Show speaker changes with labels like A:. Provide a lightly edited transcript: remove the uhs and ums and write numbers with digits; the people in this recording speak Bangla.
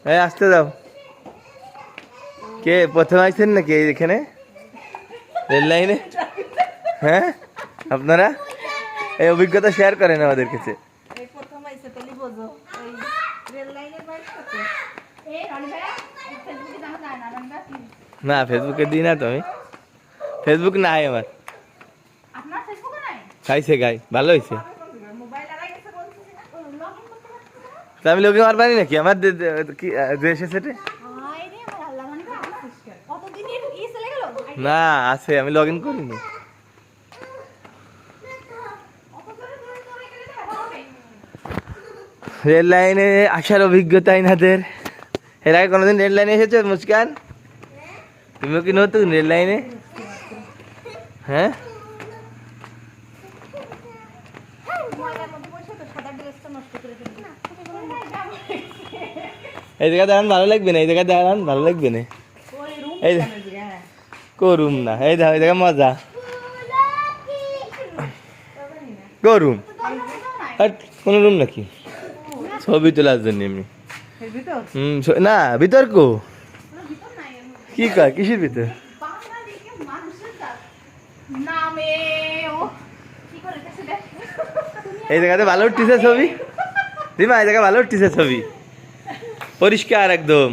A: হ্যাঁ আসতে দাও। কে প্রথম আইছেন নাকি এখানে রেল লাইনে? হ্যাঁ আপনারা এই অভিজ্ঞতা শেয়ার করেন আমাদের কাছে। না ফেসবুকে দিই না তো, আমি ফেসবুক নাই আমার। খাইছে গাই ভালো হয়েছে। আমি লোকে আমার পারি নাকি আমার দেশে সেটে না আছে, আমি লগ ইন করিনি। রেল লাইনে আসার অভিজ্ঞতা ইনাদের। এর আগে কোনোদিন রেল লাইনে এসেছো মুস্কান? তুমিও কি নতুন রেল লাইনে? হ্যাঁ এই জায়গা দাঁড়ান ভালো লাগবে না, এই জায়গায় দাঁড়ান ভালো লাগবে না। এই করুম না, এই দেখো এই জায়গা মজা করুম। কোন রুম নাকি ছবি তোলার জন্য এমনি? না বিতর্ক কি কয় কিসের ভিতর? এই জায়গাতে ভালো উঠতেছে ছবি। দিমা এই জায়গা ভালো উঠতেছে ছবি, পরিষ্কার একদম।